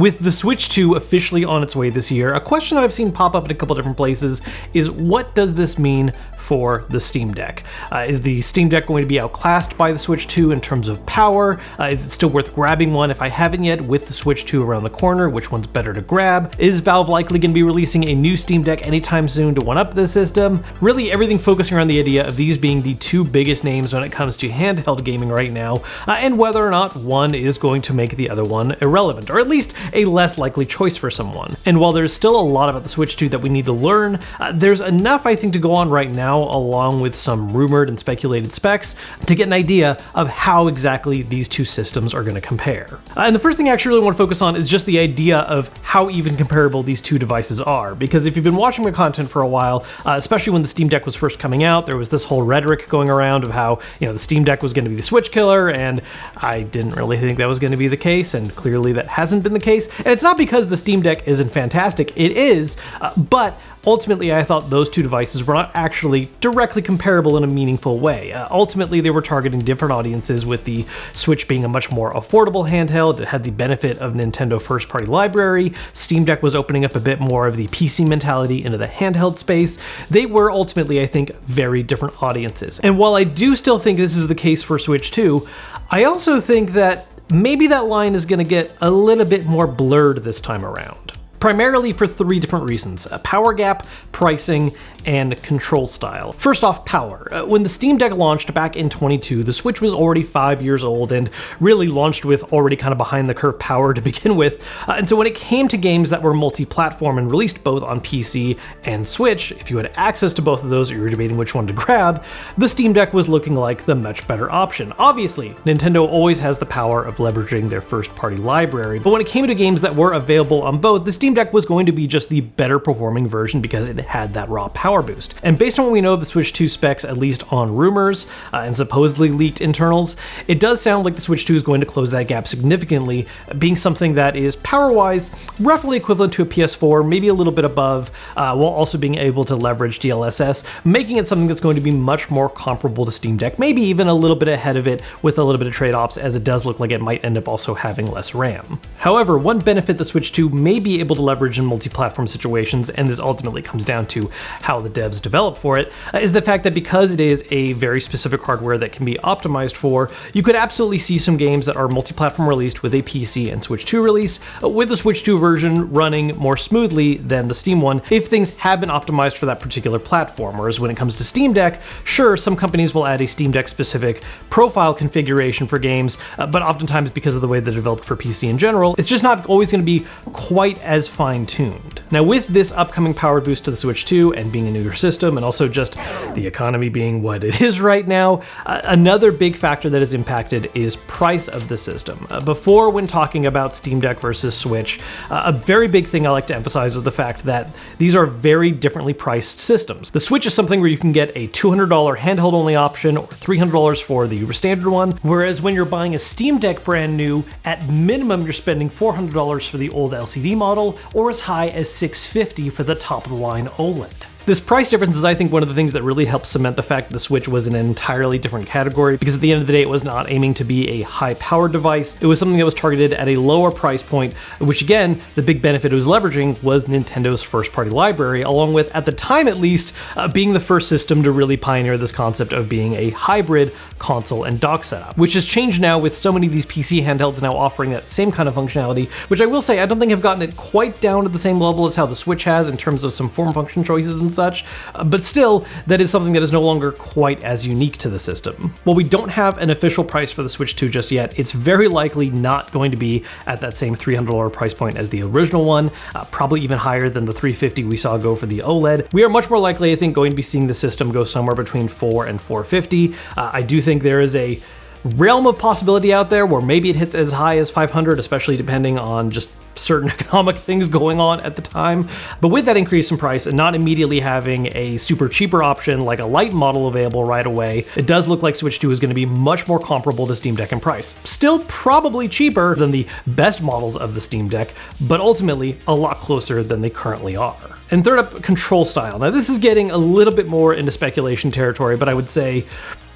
With the Switch 2 officially on its way this year, a question that I've seen pop up in a couple different places is, what does this mean for the Steam Deck? Is the Steam Deck going to be outclassed by the Switch 2 in terms of power? Is it still worth grabbing one if I haven't yet with the Switch 2 around the corner? Which one's better to grab? Is Valve likely going to be releasing a new Steam Deck anytime soon to one-up this system? Really everything focusing around the idea of these being the two biggest names when it comes to handheld gaming right now, and whether or not one is going to make the other one irrelevant, or at least a less likely choice for someone. And while there's still a lot about the Switch 2 that we need to learn, there's enough I think to go on right now, along with some rumored and speculated specs, to get an idea of how exactly these two systems are going to compare. And the first thing I actually really want to focus on is just the idea of how even comparable these two devices are, because if you've been watching my content for a while, especially when the Steam Deck was first coming out, there was this whole rhetoric going around of how, the Steam Deck was going to be the Switch killer, and I didn't really think that was going to be the case, and clearly that hasn't been the case. And it's not because the Steam Deck isn't fantastic, it is, but ultimately, I thought those two devices were not actually directly comparable in a meaningful way. Ultimately, they were targeting different audiences, with the Switch being a much more affordable handheld. It had the benefit of Nintendo first-party library. Steam Deck was opening up a bit more of the PC mentality into the handheld space. They were ultimately, I think, very different audiences. And while I do still think this is the case for Switch 2, I also think that maybe that line is going to get a little bit more blurred this time around. Primarily for three different reasons: power gap, pricing, and control style. First off, power. When the Steam Deck launched back in 2022, the Switch was already 5 years old and really launched with already kind of behind the curve power to begin with. And so when it came to games that were multi-platform and released both on PC and Switch, if you had access to both of those or you were debating which one to grab, the Steam Deck was looking like the much better option. Obviously, Nintendo always has the power of leveraging their first-party library, but when it came to games that were available on both, the Steam Deck was going to be just the better performing version because it had that raw power boost. And based on what we know of the Switch 2 specs, at least on rumors and supposedly leaked internals, it does sound like the Switch 2 is going to close that gap significantly, being something that is power-wise roughly equivalent to a PS4, maybe a little bit above, while also being able to leverage DLSS, making it something that's going to be much more comparable to Steam Deck, maybe even a little bit ahead of it with a little bit of trade-offs, as it does look like it might end up also having less RAM. However, one benefit the Switch 2 may be able to leverage in multi-platform situations, and this ultimately comes down to how the devs develop for it, is the fact that because it is a very specific hardware that can be optimized for, you could absolutely see some games that are multi-platform released with a PC and Switch 2 release, with the Switch 2 version running more smoothly than the Steam one if things have been optimized for that particular platform. Whereas when it comes to Steam Deck, sure, some companies will add a Steam Deck specific profile configuration for games, but oftentimes because of the way they're developed for PC in general, it's just not always going to be quite as fine-tuned. Now, with this upcoming power boost to the Switch 2 and being a newer system, and also just the economy being what it is right now, another big factor that is impacted is price of the system. Before, when talking about Steam Deck versus Switch, a very big thing I like to emphasize is the fact that these are very differently priced systems. The Switch is something where you can get a $200 handheld only option or $300 for the standard one, whereas when you're buying a Steam Deck brand new, at minimum you're spending $400 for the old LCD model, or as high as $650 for the top of the line OLED. This price difference is, I think, one of the things that really helps cement the fact that the Switch was in an entirely different category, because at the end of the day, it was not aiming to be a high-powered device. It was something that was targeted at a lower price point, which again, the big benefit it was leveraging was Nintendo's first-party library, along with, at the time at least, being the first system to really pioneer this concept of being a hybrid console and dock setup, which has changed now with so many of these PC handhelds now offering that same kind of functionality, which I will say I don't think have gotten it quite down to the same level as how the Switch has in terms of some form function choices and such, but still, that is something that is no longer quite as unique to the system. While we don't have an official price for the Switch 2 just yet, it's very likely not going to be at that same $300 price point as the original one, probably even higher than the $350 we saw go for the OLED. We are much more likely, I think, going to be seeing the system go somewhere between $400 and $450. I do think there is a realm of possibility out there where maybe it hits as high as $500, especially depending on just certain economic things going on at the time. But with that increase in price and not immediately having a super cheaper option like a light model available right away, it does look like Switch 2 is going to be much more comparable to Steam Deck in price. Still probably cheaper than the best models of the Steam Deck, but ultimately a lot closer than they currently are. And third up, control style. Now this is getting a little bit more into speculation territory, but I would say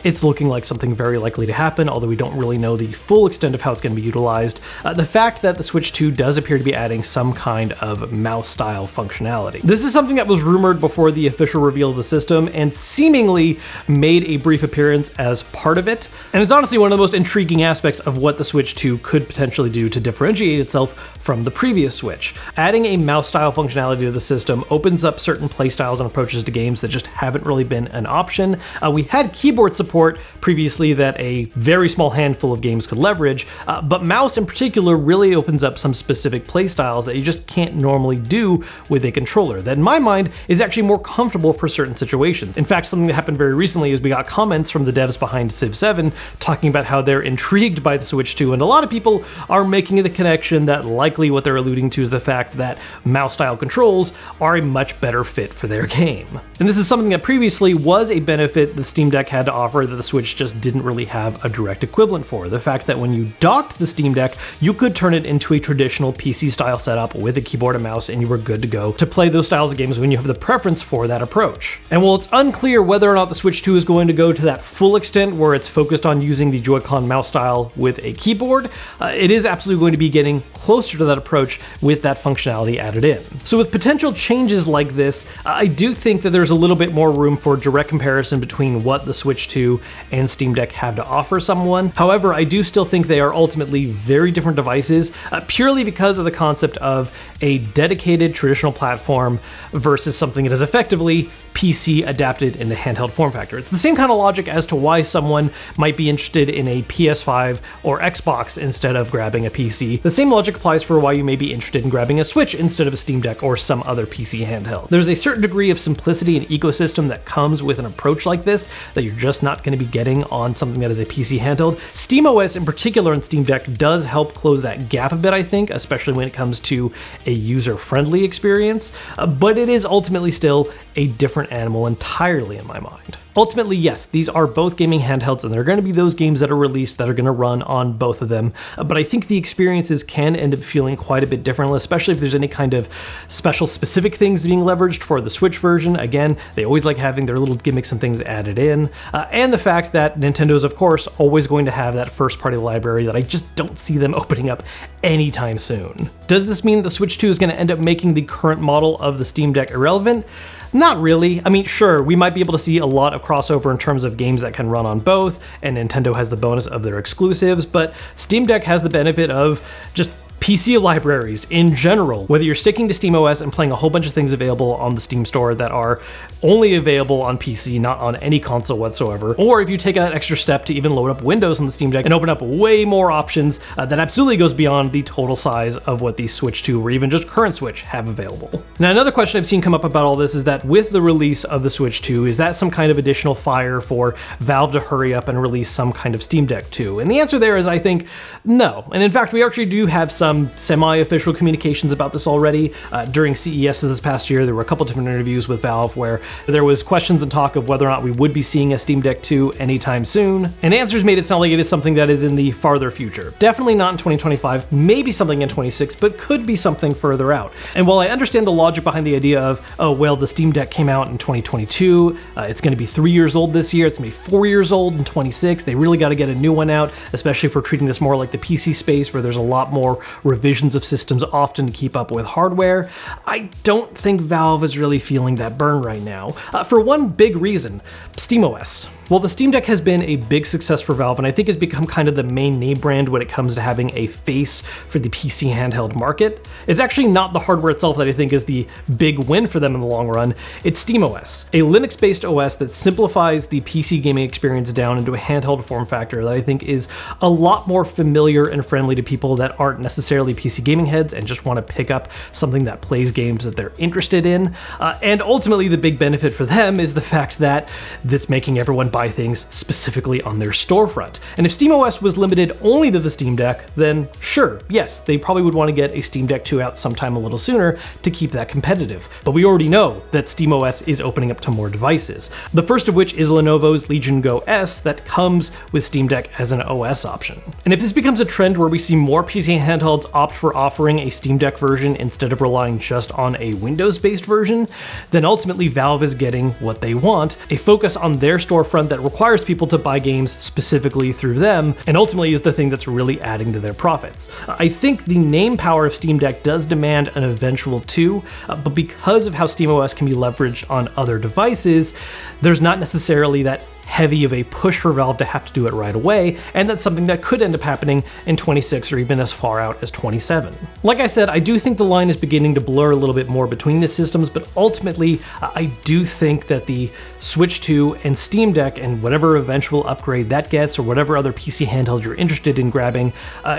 it's looking like something very likely to happen, although we don't really know the full extent of how it's going to be utilized. The fact that the Switch 2 does appear to be adding some kind of mouse-style functionality. This is something that was rumored before the official reveal of the system, and seemingly made a brief appearance as part of it. And it's honestly one of the most intriguing aspects of what the Switch 2 could potentially do to differentiate itself from the previous Switch. Adding a mouse-style functionality to the system opens up certain playstyles and approaches to games that just haven't really been an option. We had keyboard support previously that a very small handful of games could leverage, but mouse in particular really opens up some specific playstyles that you just can't normally do with a controller, that in my mind is actually more comfortable for certain situations. In fact, something that happened very recently is we got comments from the devs behind Civ 7 talking about how they're intrigued by the Switch 2, and a lot of people are making the connection that likely what they're alluding to is the fact that mouse-style controls are a much better fit for their game. And this is something that previously was a benefit the Steam Deck had to offer that the Switch just didn't really have a direct equivalent for. The fact that when you docked the Steam Deck, you could turn it into a traditional PC-style setup with a keyboard and mouse, and you were good to go to play those styles of games when you have the preference for that approach. And while it's unclear whether or not the Switch 2 is going to go to that full extent where it's focused on using the Joy-Con mouse style with a keyboard, it is absolutely going to be getting closer to that approach with that functionality added in. So with potential changes like this, I do think that there's a little bit more room for direct comparison between what the Switch 2 and Steam Deck have to offer someone. However, I do still think they are ultimately very different devices, purely because of the concept of a dedicated traditional platform versus something that is effectively PC adapted in the handheld form factor. It's the same kind of logic as to why someone might be interested in a PS5 or Xbox instead of grabbing a PC. The same logic applies for why you may be interested in grabbing a Switch instead of a Steam Deck or some other PC handheld. There's a certain degree of simplicity and ecosystem that comes with an approach like this that you're just not going to be getting on something that is a PC handheld. SteamOS in particular and Steam Deck does help close that gap a bit, I think, especially when it comes to a user-friendly experience, but it is ultimately still a different animal entirely in my mind. Ultimately, yes, these are both gaming handhelds, and there are going to be those games that are released that are going to run on both of them, but I think the experiences can end up feeling quite a bit different, especially if there's any kind of special specific things being leveraged for the Switch version. Again, they always like having their little gimmicks and things added in, and the fact that Nintendo's, of course, always going to have that first-party library that I just don't see them opening up anytime soon. Does this mean the Switch 2 is going to end up making the current model of the Steam Deck irrelevant? Not really. I mean, sure, we might be able to see a lot of crossover in terms of games that can run on both, and Nintendo has the bonus of their exclusives, but Steam Deck has the benefit of just PC libraries in general. Whether you're sticking to SteamOS and playing a whole bunch of things available on the Steam store that are only available on PC, not on any console whatsoever, or if you take that extra step to even load up Windows on the Steam Deck and open up way more options, that absolutely goes beyond the total size of what the Switch 2 or even just current Switch have available. Now, another question I've seen come up about all this is that with the release of the Switch 2, is that some kind of additional fire for Valve to hurry up and release some kind of Steam Deck 2? And the answer there is, I think, no. And in fact, we actually do have some semi-official communications about this already. During CES this past year, there were a couple different interviews with Valve where there was questions and talk of whether or not we would be seeing a Steam Deck 2 anytime soon, and answers made it sound like it is something that is in the farther future. Definitely not in 2025, maybe something in 26, but could be something further out. And while I understand the logic behind the idea of, oh, well, the Steam Deck came out in 2022, it's going to be 3 years old this year, it's going to be 4 years old in 26, they really got to get a new one out, especially if we're treating this more like the PC space where there's a lot more revisions of systems often to keep up with hardware. I don't think Valve is really feeling that burn right now. For one big reason, SteamOS. Well, the Steam Deck has been a big success for Valve, and I think has become kind of the main name brand when it comes to having a face for the PC handheld market. It's actually not the hardware itself that I think is the big win for them in the long run. It's SteamOS, a Linux-based OS that simplifies the PC gaming experience down into a handheld form factor that I think is a lot more familiar and friendly to people that aren't necessarily PC gaming heads and just want to pick up something that plays games that they're interested in. And ultimately, the big benefit for them is the fact that that's making everyone buy things specifically on their storefront. And if SteamOS was limited only to the Steam Deck, then sure, yes, they probably would want to get a Steam Deck 2 out sometime a little sooner to keep that competitive. But we already know that SteamOS is opening up to more devices. The first of which is Lenovo's Legion Go S that comes with Steam Deck as an OS option. And if this becomes a trend where we see more PC handhelds opt for offering a Steam Deck version instead of relying just on a Windows-based version, then ultimately Valve is getting what they want, a focus on their storefront storefront that requires people to buy games specifically through them, and ultimately is the thing that's really adding to their profits. I think the name power of Steam Deck does demand an eventual 2, but because of how SteamOS can be leveraged on other devices, there's not necessarily that heavy of a push for Valve to have to do it right away, and that's something that could end up happening in 26 or even as far out as 27. Like I said, I do think the line is beginning to blur a little bit more between the systems, but ultimately, I do think that the Switch 2 and Steam Deck and whatever eventual upgrade that gets, or whatever other PC handheld you're interested in grabbing,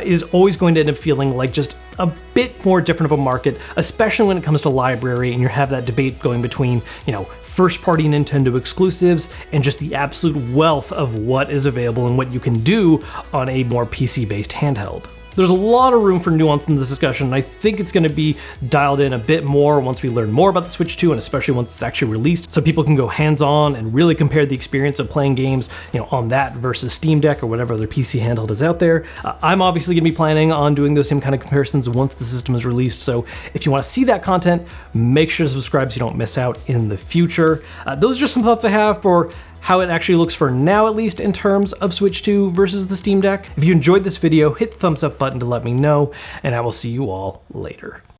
is always going to end up feeling like just a bit more different of a market, especially when it comes to library and you have that debate going between, first-party Nintendo exclusives and just the absolute wealth of what is available and what you can do on a more PC-based handheld. There's a lot of room for nuance in this discussion, and I think it's going to be dialed in a bit more once we learn more about the Switch 2, and especially once it's actually released, so people can go hands-on and really compare the experience of playing games, on that versus Steam Deck or whatever other PC handheld is out there. I'm obviously going to be planning on doing those same kind of comparisons once the system is released, so if you want to see that content, make sure to subscribe so you don't miss out in the future. Those are just some thoughts I have for how it actually looks for now, at least in terms of Switch 2 versus the Steam Deck. If you enjoyed this video, hit the thumbs up button to let me know, and I will see you all later.